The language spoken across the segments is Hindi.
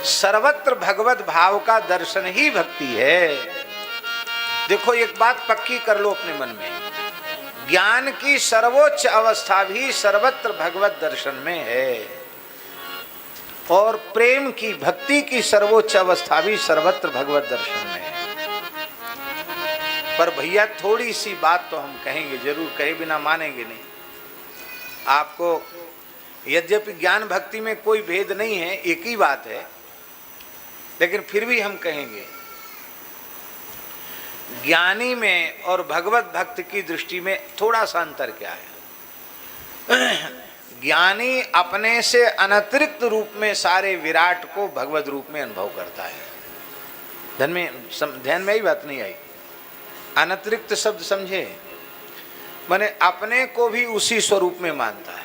सर्वत्र भगवत भाव का दर्शन ही भक्ति है। देखो एक बात पक्की कर लो अपने मन में, ज्ञान की सर्वोच्च अवस्था भी सर्वत्र भगवत दर्शन में है, और प्रेम की भक्ति की सर्वोच्च अवस्था भी सर्वत्र भगवत दर्शन में है। पर भैया थोड़ी सी बात तो हम कहेंगे जरूर, कहे बिना मानेंगे नहीं। आपको यद्यपि ज्ञान भक्ति में कोई भेद नहीं है, एक ही बात है, लेकिन फिर भी हम कहेंगे ज्ञानी में और भगवत भक्त की दृष्टि में थोड़ा सा अंतर क्या है। ज्ञानी अपने से अनतिरिक्त रूप में सारे विराट को भगवत रूप में अनुभव करता है। ध्यान में ही बात नहीं आई। अनतिरिक्त शब्द समझे, माने अपने को भी उसी स्वरूप में मानता है।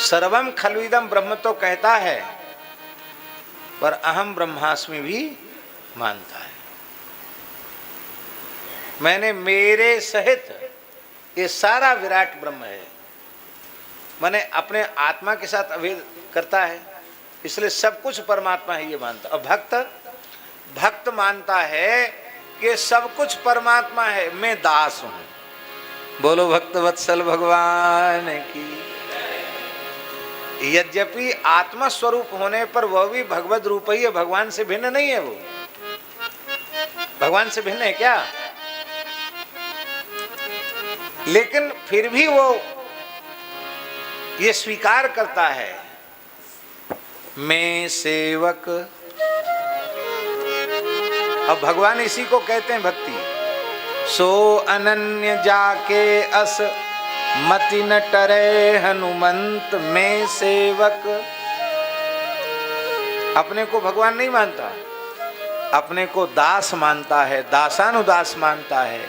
सर्वम खल्विदम ब्रह्म तो कहता है, पर अहम ब्रह्मास्मि भी मानता है। मैंने मेरे सहित ये सारा विराट ब्रह्म है, माने अपने आत्मा के साथ अभेद करता है, इसलिए सब कुछ परमात्मा है ये मानता। और भक्त मानता है कि सब कुछ परमात्मा है, मैं दास हूं। बोलो भक्त वत्सल भगवान की। यद्यपि आत्मा स्वरूप होने पर वह भी भगवत रूप ही है, भगवान से भिन्न नहीं है। वो भगवान से भिन्न है क्या? लेकिन फिर भी वो ये स्वीकार करता है, मैं सेवक। अब भगवान इसी को कहते हैं भक्ति। सो अनन्य जाके अस मति न टरे हनुमंत में सेवक। अपने को भगवान नहीं मानता, अपने को दास मानता है, दासानुदास मानता है।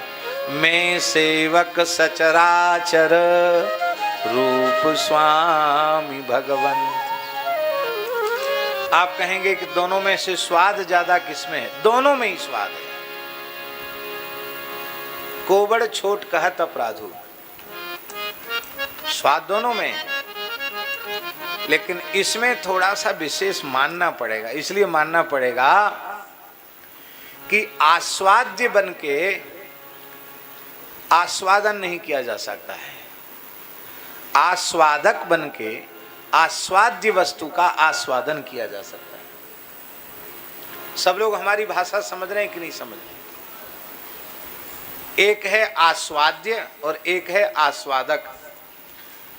मैं सेवक सचराचर रूप स्वामी भगवंत। आप कहेंगे कि दोनों में से स्वाद ज्यादा किसमें है? दोनों में ही स्वाद है। कोबड़ छोट कहत अपराधु, स्वाद दोनों में, लेकिन इसमें थोड़ा सा विशेष मानना पड़ेगा। इसलिए मानना पड़ेगा कि आस्वाद्य बनके आस्वादन नहीं किया जा सकता है, आस्वादक बनके आस्वाद्य वस्तु का आस्वादन किया जा सकता है। सब लोग हमारी भाषा समझ रहे हैं कि नहीं समझ रहे? एक है आस्वाद्य और एक है आस्वादक।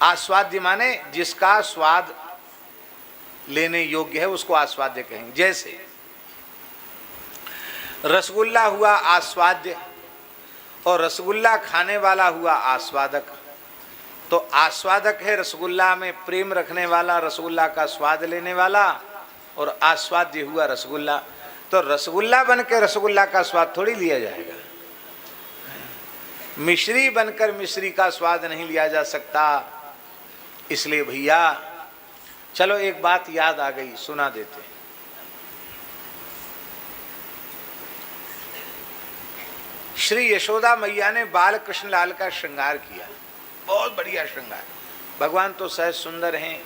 आस्वाद्य माने जिसका स्वाद लेने योग्य है उसको आस्वाद्य कहेंगे। जैसे रसगुल्ला हुआ आस्वाद्य और रसगुल्ला खाने वाला हुआ आस्वादक। तो आस्वादक है रसगुल्ला में प्रेम रखने वाला, रसगुल्ला का स्वाद लेने वाला, और आस्वाद्य हुआ रसगुल्ला। तो रसगुल्ला बनकर रसगुल्ला का स्वाद थोड़ी लिया जाएगा, मिश्री बनकर मिश्री का स्वाद नहीं लिया जा सकता। इसलिए भैया चलो एक बात याद आ गई, सुना देते। श्री यशोदा मैया ने बाल कृष्ण लाल का श्रृंगार किया, बहुत बढ़िया श्रृंगार। भगवान तो सहज सुंदर हैं,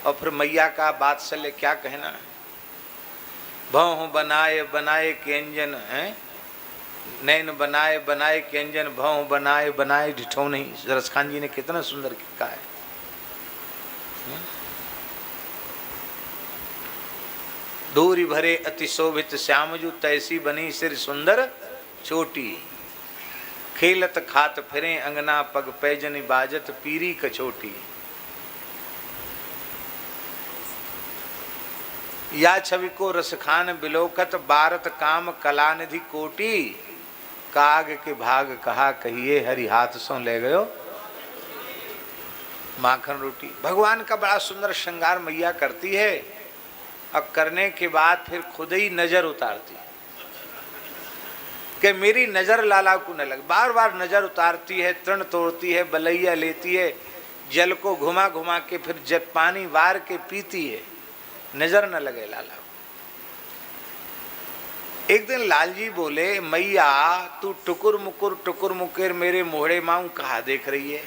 और फिर मैया का बात्सल्य क्या कहना। भौं बनाए बनाए केंजन है, नैन बनाए बनाए केंजन, भौं बनाए बनाए ढिठो नहीं। रसखान जी ने कितना सुंदर कहा है। दूरी भरे अति शोभित श्यामजू, तैसी बनी सिर सुंदर चोटी। खेलत खात फिरे अंगना, पग पैजनी बाजत पीरी कछोटी। या छवि को रसखान बिलोकत, बारत काम कलानिधि कोटि। काग के भाग कहा कहिए, हरि हाथ सो ले गयो माखन रोटी। भगवान का बड़ा सुंदर श्रृंगार मैया करती है, और करने के बाद फिर खुद ही नजर उतारती है कि मेरी नजर लाला को न लगे। बार बार नजर उतारती है, तृण तोड़ती है, बलैया लेती है, जल को घुमा घुमा के फिर जब पानी वार के पीती है, नजर न लगे लाला। एक दिन लालजी बोले, मैया तू टुकुर मुकुर मेरे मोहड़े माऊ कहा देख रही है?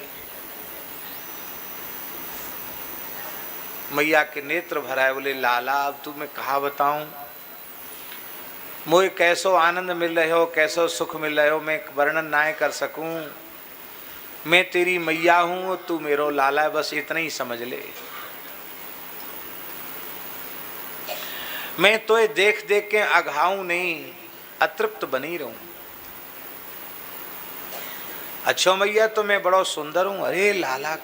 मैया के नेत्र भराए, बोले लाला अब तू मैं कहा बताऊं, मुझे कैसो आनंद मिल रहे हो, कैसो सुख मिल रहे हो, मैं वर्णन ना कर सकूं। मैं तेरी मैया हूं, तू मेरो लाला है, बस इतना ही समझ ले। मैं तो ये देख देख के अघाऊं नहीं, अतृप्त बनी रहूं। अच्छा मैया तो मैं बड़ा सुंदर हूं। अरे लाला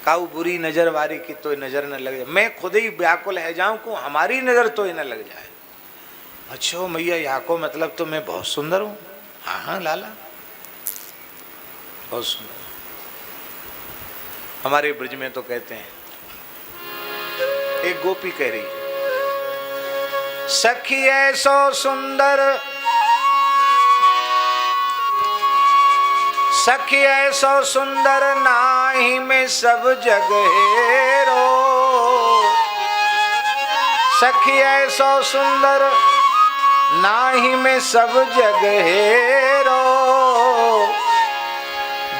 काऊ बुरी नजर वारी की तो नजर न लग जाए, मैं खुद ही व्याकुल है जाऊं को हमारी नजर तो न लग जाए। अच्छा मैया या को मतलब तो मैं बहुत सुंदर हूं। हाँ हाँ लाला बहुत सुंदर। हमारे ब्रज में तो कहते हैं, एक गोपी कह रही, सखी ऐसो सुंदर, सखी ऐसो सुंदर नाही में सब जग हेरो। सखी ऐसो सुंदर नाही में सब जग हेरो।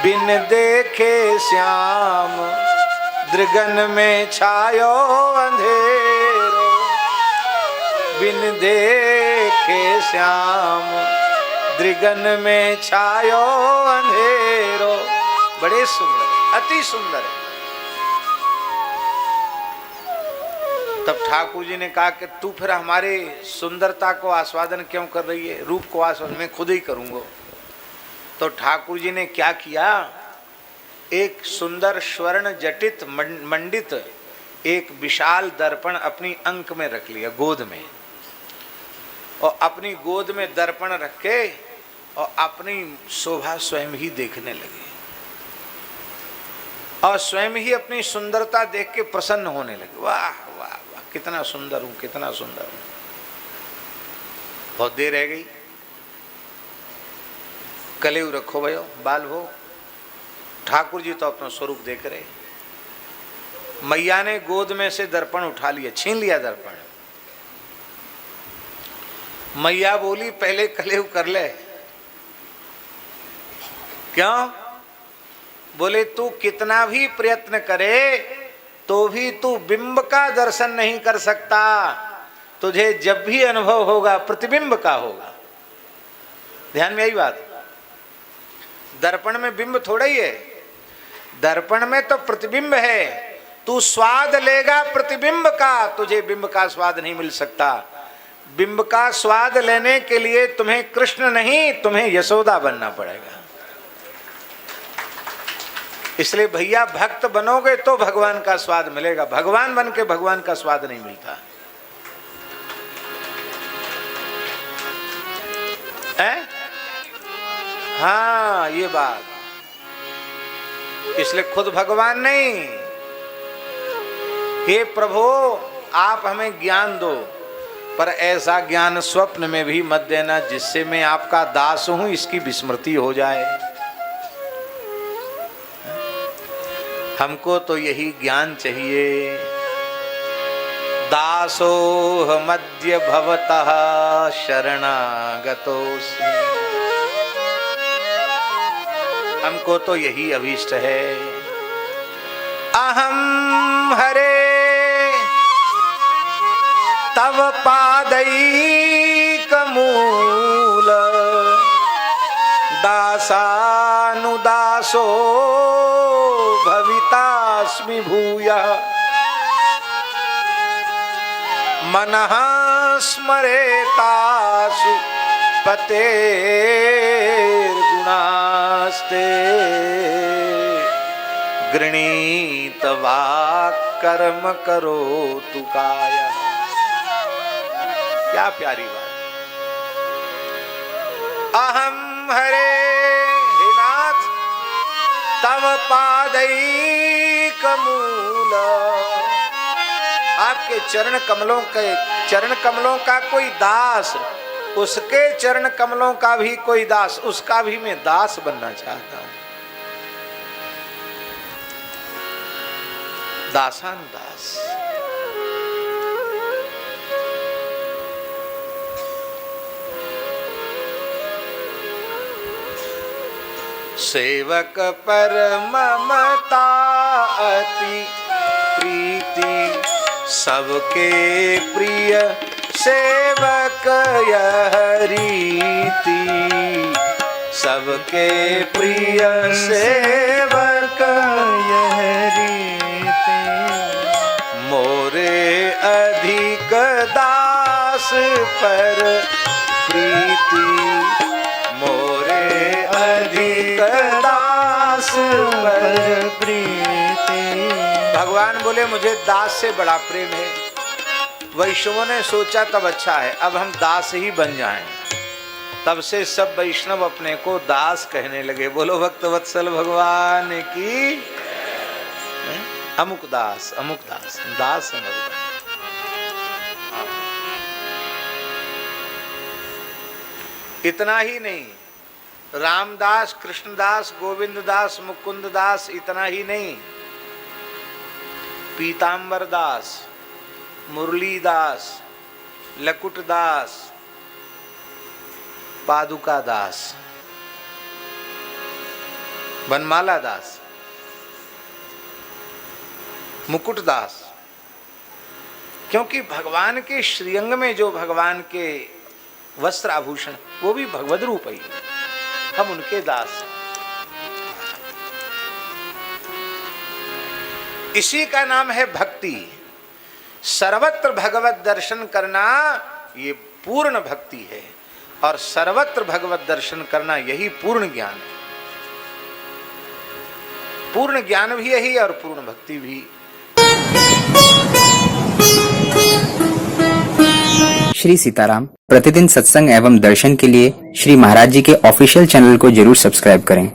बिन देखे श्याम दृगन में छायो अंधेरो। बिन देखे श्याम दृगन में छायो अंधेरो। बड़े सुंदर, अति सुंदर है। तब ठाकुर जी ने कहा कि तू फिर हमारे सुंदरता को आस्वादन क्यों कर रही है, रूप को आस्वादन मैं खुद ही करूंगा। तो ठाकुर जी ने क्या किया, एक सुंदर स्वर्ण जटित मंडित एक विशाल दर्पण अपनी अंक में रख लिया, गोद में, और अपनी गोद में दर्पण रख के और अपनी शोभा स्वयं ही देखने लगे और स्वयं ही अपनी सुंदरता देख के प्रसन्न होने लगे। वाह वाह वाह, कितना सुंदर हूं, कितना सुंदर हूं। बहुत देर रह गई, कलेऊ रखो भयो बाल भो। ठाकुर जी तो अपना स्वरूप देख रहे। मैया ने गोद में से दर्पण उठा लिया, छीन लिया दर्पण। मैया बोली पहले कलेऊ कर ले। क्यों? बोले तू कितना भी प्रयत्न करे तो भी तू बिंब का दर्शन नहीं कर सकता। तुझे जब भी अनुभव होगा प्रतिबिंब का होगा। ध्यान में आई बात। दर्पण में बिंब थोड़ा ही है, दर्पण में तो प्रतिबिंब है। तू स्वाद लेगा प्रतिबिंब का, तुझे बिंब का स्वाद नहीं मिल सकता। बिंब का स्वाद लेने के लिए तुम्हें कृष्ण नहीं, तुम्हें यशोदा बनना पड़ेगा। इसलिए भैया भक्त बनोगे तो भगवान का स्वाद मिलेगा, भगवान बन के भगवान का स्वाद नहीं मिलता है। हाँ ये बात, इसलिए खुद भगवान नहीं, हे प्रभु आप हमें ज्ञान दो, पर ऐसा ज्ञान स्वप्न में भी मत देना जिससे मैं आपका दास हूं इसकी विस्मृति हो जाए। हमको तो यही ज्ञान चाहिए। दासोह मध्य भवतः शरणागतोस्मि। हमको तो यही अभीष्ट है। अहम हरे तव पादैक मूल दासानुदासो भवितास्मि भूयः। मनः स्मरेतासु पतेर्गुणास्ते। गृणीत वाक् कर्म करोतु कायः। क्या प्यारी बात। अहम हरे हे नाथ तव पादैक मूल। आपके चरण कमलों का कोई दास, उसके चरण कमलों का भी कोई दास, उसका भी मैं दास बनना चाहता हूं। दासानुदास। सेवक पर ममता अति प्रीति सबके प्रिय सेवक यह रीति सबके प्रिय सेवक यह रीति मोरे अधिक दास पर प्रीति मोरे अधिक दास पर प्रीति। भगवान बोले मुझे दास से बड़ा प्रेम है। वैष्णवों ने सोचा तब अच्छा है, अब हम दास ही बन जाएं। तब से सब वैष्णव अपने को दास कहने लगे। बोलो भक्त वत्सल भगवान की। अमुक दास दास अमुक। इतना ही नहीं, रामदास, कृष्णदास, गोविंददास, मुकुंददास, इतना ही नहीं, पीतांबर दास, मुरलीदास, लकुटदास, पादुका दास, बनमाला दास, मुकुट दास। क्योंकि भगवान के श्रीअंग में जो भगवान के वस्त्र आभूषण वो भी भगवद रूप ही, हम उनके दास। इसी का नाम है भक्ति। सर्वत्र भगवत दर्शन करना ये पूर्ण भक्ति है, और सर्वत्र भगवत दर्शन करना यही पूर्ण ज्ञान है। पूर्ण ज्ञान भी यही और पूर्ण भक्ति भी। श्री सीताराम प्रतिदिन सत्संग एवं दर्शन के लिए श्री महाराज जी के ऑफिशियल चैनल को जरूर सब्सक्राइब करें।